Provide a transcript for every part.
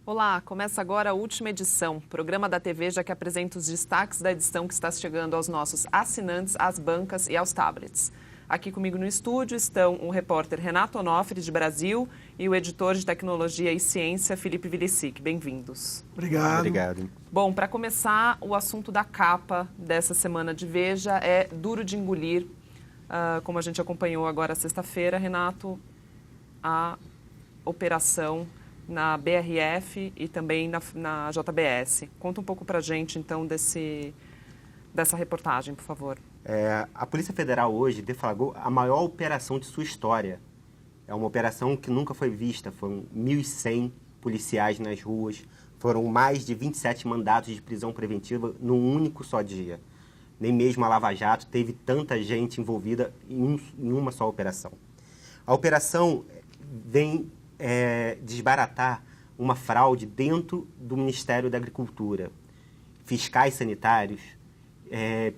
Olá, começa agora a última edição, programa da TV já que apresenta os destaques da edição que está chegando aos nossos assinantes, às bancas e aos tablets. Aqui comigo no estúdio estão o repórter Renato Onofre, de Brasil, e o editor de Tecnologia e Ciência, Felipe Vilicic. Bem-vindos. Obrigado. Bom, para começar, o assunto da capa dessa semana de Veja é duro de engolir. Como a gente acompanhou agora sexta-feira, Renato, a operação na BRF e também na JBS. Conta um pouco para a gente, então, dessa reportagem, por favor. A Polícia Federal hoje deflagrou a maior operação de sua história. É uma operação que nunca foi vista. Foram 1.100 policiais nas ruas, foram mais de 27 mandatos de prisão preventiva num único só dia. Nem mesmo a Lava Jato teve tanta gente envolvida em uma só operação. A operação vem desbaratar uma fraude dentro do Ministério da Agricultura. Fiscais sanitários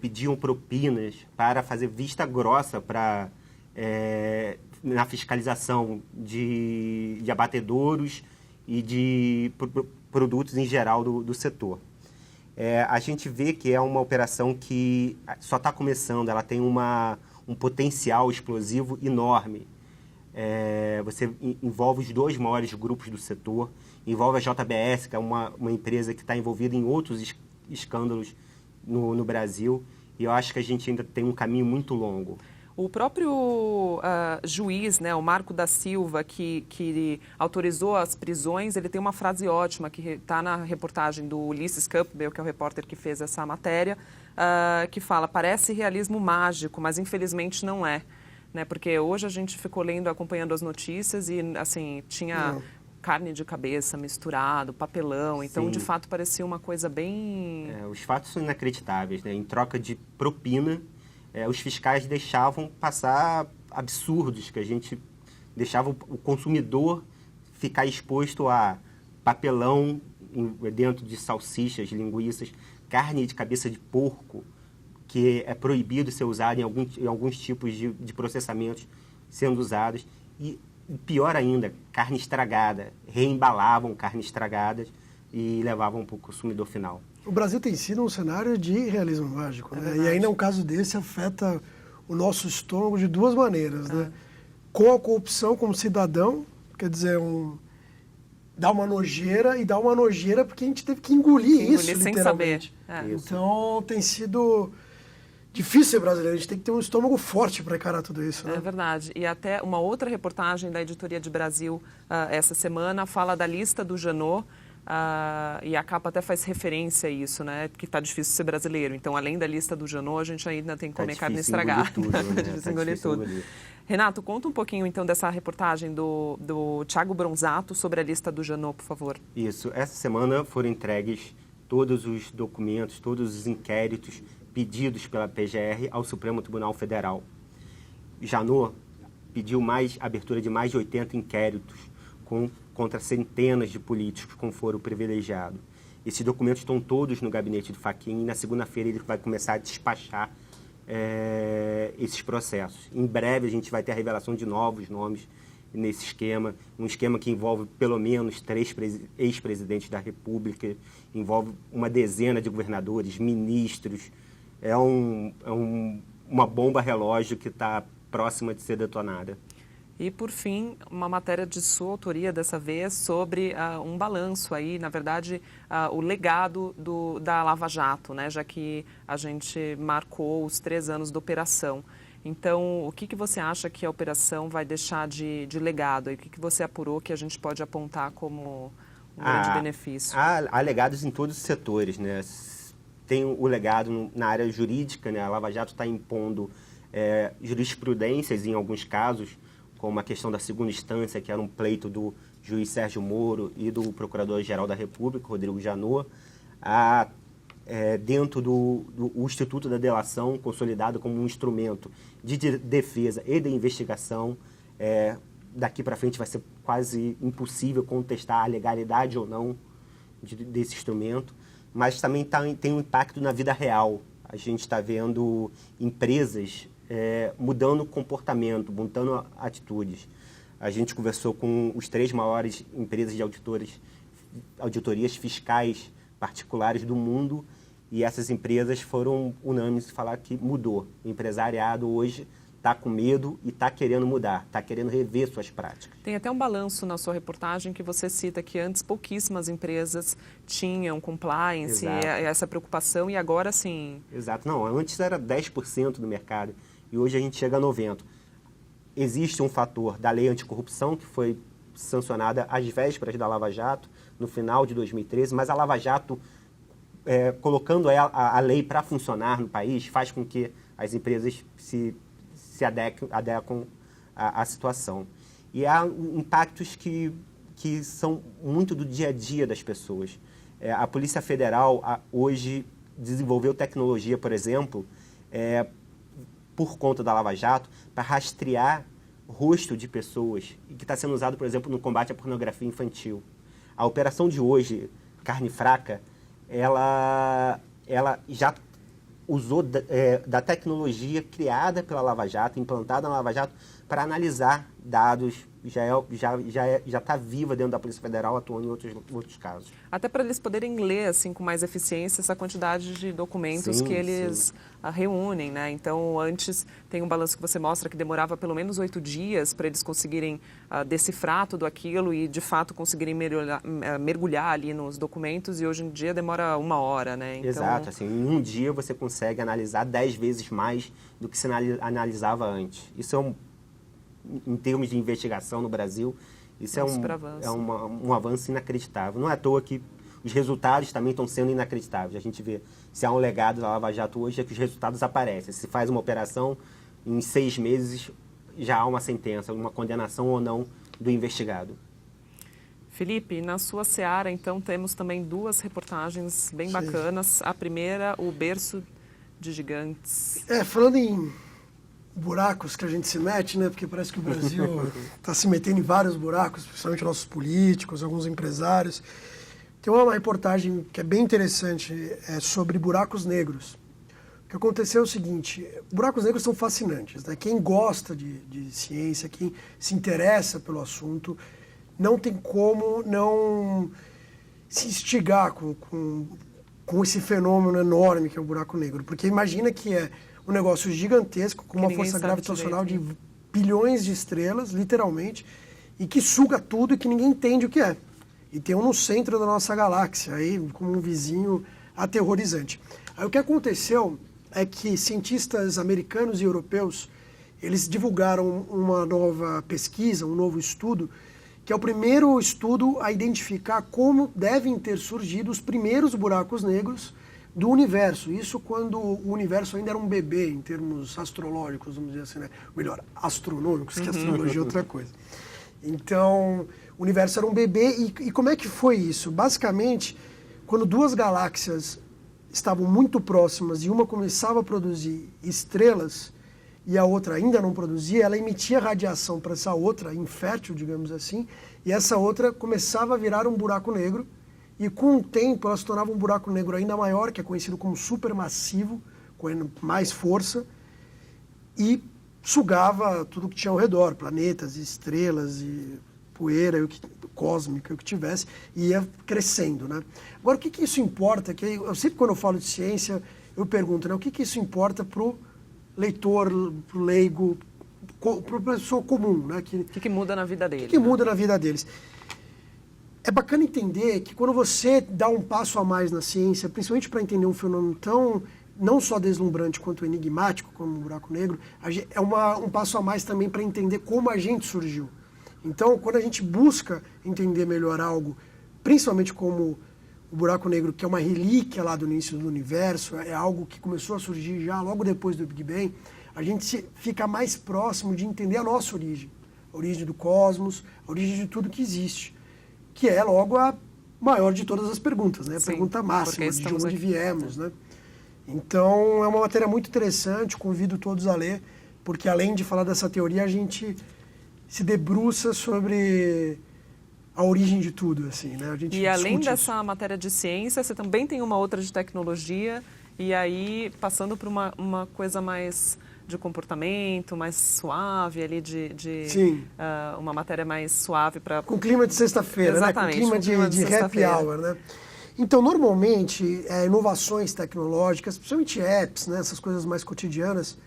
pediam propinas para fazer vista grossa na fiscalização de abatedouros e de produtos em geral do setor. A gente vê que é uma operação que só está começando, ela tem um potencial explosivo enorme. Você envolve os dois maiores grupos do setor, envolve a JBS, que é uma empresa que está envolvida em outros escândalos no Brasil, e eu acho que a gente ainda tem um caminho muito longo. O próprio juiz, né, o Marco da Silva, que autorizou as prisões, ele tem uma frase ótima que está na reportagem do Ulisses Campbell, que é o repórter que fez essa matéria, que fala: parece realismo mágico, mas infelizmente não é. Né, porque hoje a gente ficou acompanhando as notícias e, assim, tinha carne de cabeça misturado, papelão. Então, sim, de fato, parecia uma coisa bem... Os fatos são inacreditáveis, né? Em troca de propina, os fiscais deixavam passar absurdos, que a gente deixava o consumidor ficar exposto a papelão dentro de salsichas, linguiças, carne de cabeça de porco, que é proibido ser usado em alguns tipos de processamentos sendo usados. E pior ainda, carne estragada. Reembalavam carne estragadas e levavam para o consumidor final. O Brasil tem sido um cenário de realismo mágico, né? E ainda um caso desse afeta o nosso estômago de duas maneiras, né? Com a corrupção como cidadão, quer dizer, dá uma nojeira, e dá uma nojeira porque a gente teve que engolir isso, sem literalmente. saber. Então tem sido difícil ser brasileiro, a gente tem que ter um estômago forte para encarar tudo isso, né? É verdade. E até uma outra reportagem da Editoria de Brasil essa semana fala da lista do Janot, e a capa até faz referência a isso, né? Que está difícil ser brasileiro. Então, além da lista do Janot, a gente ainda tem que comer carne estragada. Difícil engolir tudo. Renato, conta um pouquinho, então, dessa reportagem do Thiago Bronzato sobre a lista do Janot, por favor. Isso. Essa semana foram entregues todos os documentos, todos os inquéritos pedidos pela PGR ao Supremo Tribunal Federal. Janot pediu abertura de mais de 80 inquéritos contra centenas de políticos com foro privilegiado. Esses documentos estão todos no gabinete do Fachin e na segunda-feira ele vai começar a despachar esses processos. Em breve a gente vai ter a revelação de novos nomes nesse esquema, um esquema que envolve pelo menos 3 ex-presidentes da República, envolve uma dezena de governadores, ministros. É uma bomba relógio que está próxima de ser detonada. E, por fim, uma matéria de sua autoria dessa vez sobre um balanço aí, na verdade, o legado da Lava Jato, né? Já que a gente marcou os 3 anos da operação. Então, o que você acha que a operação vai deixar de legado? E o que você apurou que a gente pode apontar como um grande benefício? Há legados em todos os setores, né? Tem o legado na área jurídica, né? A Lava Jato está impondo jurisprudências em alguns casos, como a questão da segunda instância, que era um pleito do juiz Sérgio Moro e do Procurador-Geral da República, Rodrigo Janot, dentro do Instituto da Delação, consolidado como um instrumento de defesa e de investigação. Daqui para frente vai ser quase impossível contestar a legalidade ou não desse instrumento, mas também tem um impacto na vida real. A gente está vendo empresas mudando comportamento, mudando atitudes. A gente conversou com os 3 maiores empresas de auditores auditorias fiscais particulares do mundo, e essas empresas foram unânimes em falar que mudou. O empresariado hoje está com medo e está querendo mudar, está querendo rever suas práticas. Tem até um balanço na sua reportagem que você cita que antes pouquíssimas empresas tinham compliance, essa preocupação, e agora sim. Exato. Não, antes era 10% do mercado e hoje a gente chega a 90%. Existe um fator da lei anticorrupção que foi sancionada às vésperas da Lava Jato, no final de 2013, mas a Lava Jato, colocando a lei para funcionar no país, faz com que as empresas se adequam à situação. E há impactos que são muito do dia a dia das pessoas. A Polícia Federal hoje desenvolveu tecnologia, por exemplo, por conta da Lava Jato, para rastrear rosto de pessoas, e que está sendo usado, por exemplo, no combate à pornografia infantil. A operação de hoje, Carne Fraca, ela já usou da tecnologia criada pela Lava Jato, implantada na Lava Jato, para analisar dados, já está viva dentro da Polícia Federal, atuando em outros casos. Até para eles poderem ler assim, com mais eficiência essa quantidade de documentos que eles reúnem, né? Então, antes tem um balanço que você mostra que demorava pelo menos 8 dias para eles conseguirem decifrar tudo aquilo e, de fato, conseguirem mergulhar ali nos documentos, e hoje em dia demora 1 hora, né? Então... Exato. Assim, em um dia você consegue analisar 10 vezes mais do que se analisava antes. Isso em termos de investigação no Brasil, isso é um avanço inacreditável. Não é à toa que os resultados também estão sendo inacreditáveis. A gente vê, se há um legado da Lava Jato hoje, é que os resultados aparecem. Se faz uma operação, em 6 meses já há uma sentença, uma condenação ou não do investigado. Felipe, na sua seara, então, temos também 2 reportagens bem bacanas. A primeira, o berço de gigantes. Falando em buracos que a gente se mete, né? Porque parece que o Brasil está se metendo em vários buracos, principalmente nossos políticos, alguns empresários. Tem uma reportagem que é bem interessante, sobre buracos negros. O que aconteceu é o seguinte: buracos negros são fascinantes, né? Quem gosta de ciência, quem se interessa pelo assunto, não tem como não se instigar com esse fenômeno enorme que é o buraco negro. Porque imagina que é um negócio gigantesco, com uma força gravitacional de bilhões de estrelas, literalmente, e que suga tudo e que ninguém entende o que é. E tem um no centro da nossa galáxia, aí, como um vizinho aterrorizante. Aí o que aconteceu é que cientistas americanos e europeus, eles divulgaram uma nova pesquisa, um novo estudo, que é o primeiro estudo a identificar como devem ter surgido os primeiros buracos negros do universo. Isso quando o universo ainda era um bebê, em termos astrológicos, vamos dizer assim, né? Melhor, astronômicos, que astrologia é outra coisa. Então, o universo era um bebê, e como é que foi isso? Basicamente, quando 2 galáxias estavam muito próximas e uma começava a produzir estrelas e a outra ainda não produzia, ela emitia radiação para essa outra, infértil, digamos assim, e essa outra começava a virar um buraco negro, e com o tempo ela se tornava um buraco negro ainda maior, que é conhecido como supermassivo, com mais força, e sugava tudo que tinha ao redor, planetas, estrelas, e poeira cósmica, o que tivesse, e ia crescendo, né? Agora, o que isso importa? Que eu sempre, quando eu falo de ciência, eu pergunto, né, o que isso importa para o leitor, para o leigo, para a pessoa comum, né? O que muda na vida deles? O que muda na vida deles? É bacana entender que quando você dá um passo a mais na ciência, principalmente para entender um fenômeno tão, não só deslumbrante quanto enigmático, como o buraco negro, é um passo a mais também para entender como a gente surgiu. Então, quando a gente busca entender melhor algo, principalmente como o buraco negro, que é uma relíquia lá do início do universo, é algo que começou a surgir já logo depois do Big Bang, a gente fica mais próximo de entender a nossa origem. A origem do cosmos, a origem de tudo que existe. Que é, logo, a maior de todas as perguntas, né? A pergunta máxima, de onde viemos, né? Então, é uma matéria muito interessante, convido todos a ler, porque além de falar dessa teoria, a gente se debruça sobre a origem de tudo, assim, né? A gente e além dessa isso. matéria de ciência, você também tem uma outra de tecnologia, e aí, passando por uma coisa mais de comportamento, mais suave ali, Sim. Uma matéria mais suave para... Com clima de sexta-feira, né? Com Exatamente, clima com clima de de happy sexta-feira. hour, né? Então, normalmente, inovações tecnológicas, principalmente apps, né, essas coisas mais cotidianas,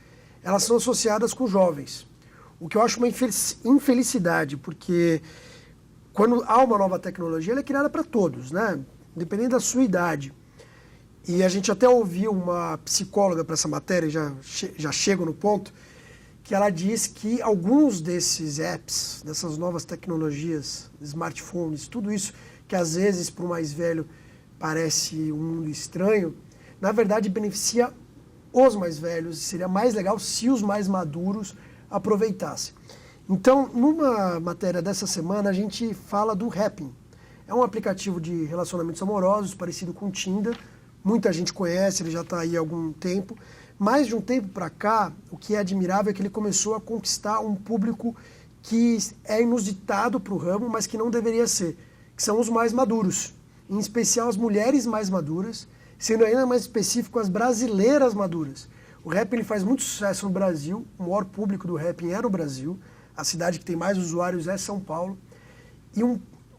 elas são associadas com jovens. O que eu acho uma infelicidade, porque quando há uma nova tecnologia, ela é criada para todos, né? Independente da sua idade. E a gente até ouviu uma psicóloga para essa matéria, já chego no ponto, que ela diz que alguns desses apps, dessas novas tecnologias, smartphones, tudo isso que às vezes para o mais velho parece um mundo estranho, na verdade beneficia os mais velhos e seria mais legal se os mais maduros aproveitassem. Então, numa matéria dessa semana, a gente fala do Happn. É um aplicativo de relacionamentos amorosos, parecido com o Tinder. Muita gente conhece, ele já está aí há algum tempo. Mas de um tempo para cá, o que é admirável é que ele começou a conquistar um público que é inusitado para o ramo, mas que não deveria ser, que são os mais maduros. Em especial as mulheres mais maduras, sendo ainda mais específico as brasileiras maduras. O Happn ele faz muito sucesso no Brasil, o maior público do Happn é no Brasil, a cidade que tem mais usuários é São Paulo, e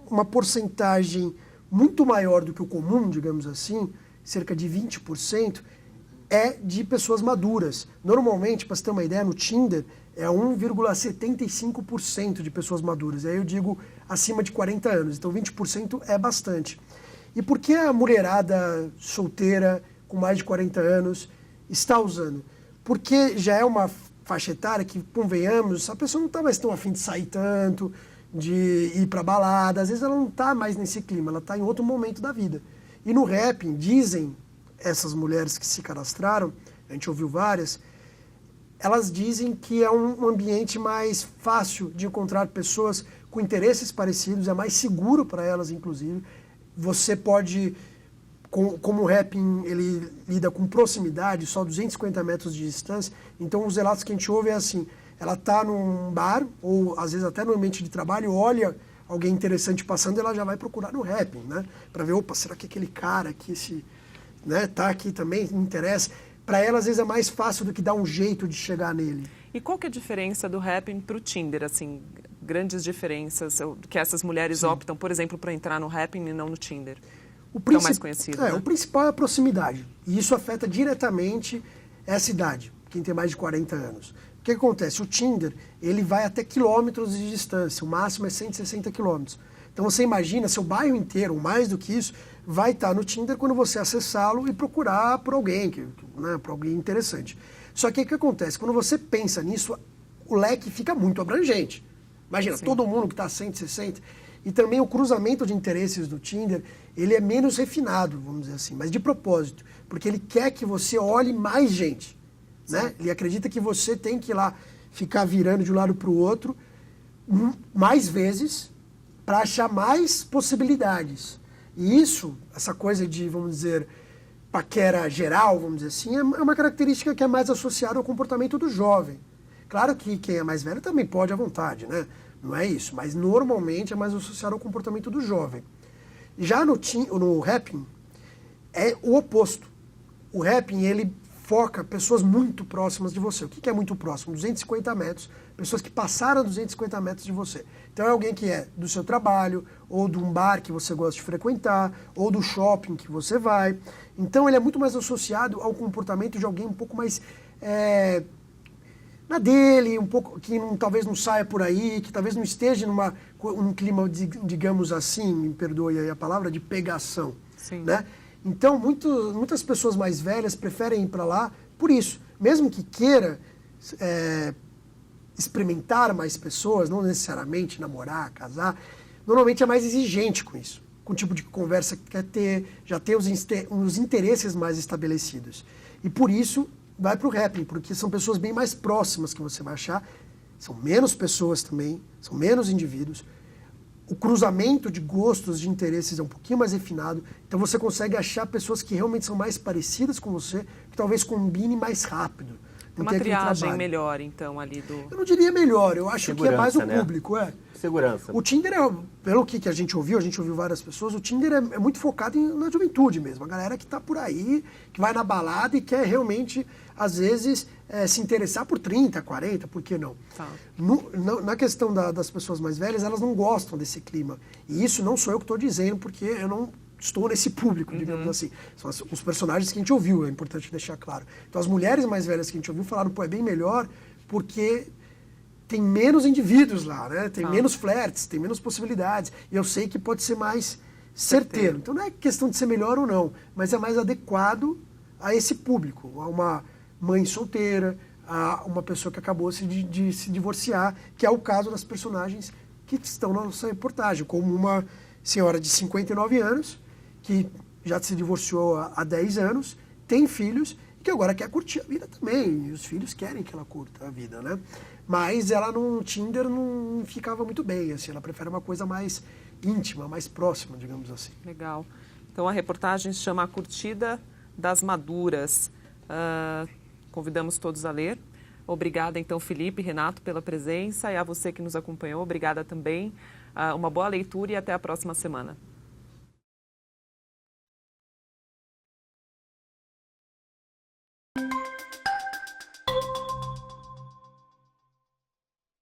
uma porcentagem muito maior do que o comum, digamos assim, cerca de 20%, é de pessoas maduras. Normalmente, para você ter uma ideia, no Tinder é 1,75% de pessoas maduras. Aí eu digo acima de 40 anos, então 20% é bastante. E por que a mulherada solteira com mais de 40 anos está usando? Porque já é uma faixa etária que, convenhamos, a pessoa não está mais tão afim de sair tanto, de ir para balada, às vezes ela não está mais nesse clima, ela está em outro momento da vida. E no Happn, dizem essas mulheres que se cadastraram, a gente ouviu várias, elas dizem que é um ambiente mais fácil de encontrar pessoas com interesses parecidos, é mais seguro para elas, inclusive. Você pode, como o Happn ele lida com proximidade, só 250 metros de distância, então os relatos que a gente ouve é assim, ela está num bar, ou às vezes até no ambiente de trabalho, olha alguém interessante passando, ela já vai procurar no Happn, né? Para ver, opa, será que aquele cara aqui, né, tá aqui também, me interessa? Para ela, às vezes, é mais fácil do que dar um jeito de chegar nele. E qual que é a diferença do Happn para o Tinder, assim, grandes diferenças que essas mulheres optam, por exemplo, para entrar no Happn e não no Tinder? Tão mais conhecido, né? O principal é a proximidade. E isso afeta diretamente essa idade, quem tem mais de 40 anos. O que acontece? O Tinder, ele vai até quilômetros de distância, o máximo é 160 quilômetros. Então você imagina, seu bairro inteiro, ou mais do que isso, vai estar no Tinder quando você acessá-lo e procurar por alguém, né, por alguém interessante. Só que o que acontece? Quando você pensa nisso, o leque fica muito abrangente. Imagina, Sim. todo mundo que está a 160. E também o cruzamento de interesses do Tinder, ele é menos refinado, vamos dizer assim, mas de propósito. Porque ele quer que você olhe mais gente. Né? Ele acredita que você tem que ir lá ficar virando de um lado para o outro mais vezes para achar mais possibilidades. E isso, essa coisa de, vamos dizer, paquera geral, vamos dizer assim, é uma característica que é mais associada ao comportamento do jovem. Claro que quem é mais velho também pode à vontade, né? Não é isso, mas normalmente é mais associado ao comportamento do jovem. Já no Happn é o oposto. O Happn, ele foca pessoas muito próximas de você. O que é muito próximo? 250 metros, pessoas que passaram 250 metros de você. Então é alguém que é do seu trabalho, ou de um bar que você gosta de frequentar, ou do shopping que você vai. Então ele é muito mais associado ao comportamento de alguém um pouco mais na dele, um pouco que talvez não saia por aí, que talvez não esteja num clima, digamos assim, me perdoe aí a palavra, de pegação. Sim. Né? Então, muitas pessoas mais velhas preferem ir para lá por isso. Mesmo que queira experimentar mais pessoas, não necessariamente namorar, casar, normalmente é mais exigente com isso, com o tipo de conversa que quer ter, já tem os interesses mais estabelecidos. E por isso vai para o Happn, porque são pessoas bem mais próximas que você vai achar, são menos pessoas também, são menos indivíduos. O cruzamento de gostos, de interesses é um pouquinho mais refinado, então você consegue achar pessoas que realmente são mais parecidas com você, que talvez combine mais rápido. Uma tem aquele triagem trabalho. melhor, então, ali do... Eu não diria melhor, eu acho que é mais o Segurança, né? público, Segurança. O Tinder, pelo que a gente ouviu várias pessoas, o Tinder é muito focado na juventude mesmo. A galera que está por aí, que vai na balada e quer realmente, às vezes, se interessar por 30, 40, por que não? Tá. Na questão das pessoas mais velhas, elas não gostam desse clima. E isso não sou eu que estou dizendo, porque eu não estou nesse público, digamos assim. São os personagens que a gente ouviu, é importante deixar claro. Então, as mulheres mais velhas que a gente ouviu falaram, pô, é bem melhor porque tem menos indivíduos lá, né? Tem menos flertes, tem menos possibilidades. E eu sei que pode ser mais certeiro. Então, não é questão de ser melhor ou não, mas é mais adequado a esse público, a uma mãe solteira, a uma pessoa que acabou de se divorciar, que é o caso das personagens que estão na nossa reportagem, como uma senhora de 59 anos, que já se divorciou há 10 anos, tem filhos, e que agora quer curtir a vida também. E os filhos querem que ela curta a vida, né? Mas ela no Tinder não ficava muito bem, assim, ela prefere uma coisa mais íntima, mais próxima, digamos assim. Legal. Então, a reportagem se chama A Curtida das Maduras. Convidamos todos a ler. Obrigada, então, Felipe e Renato, pela presença, e a você que nos acompanhou, obrigada também. Uma boa leitura e até a próxima semana.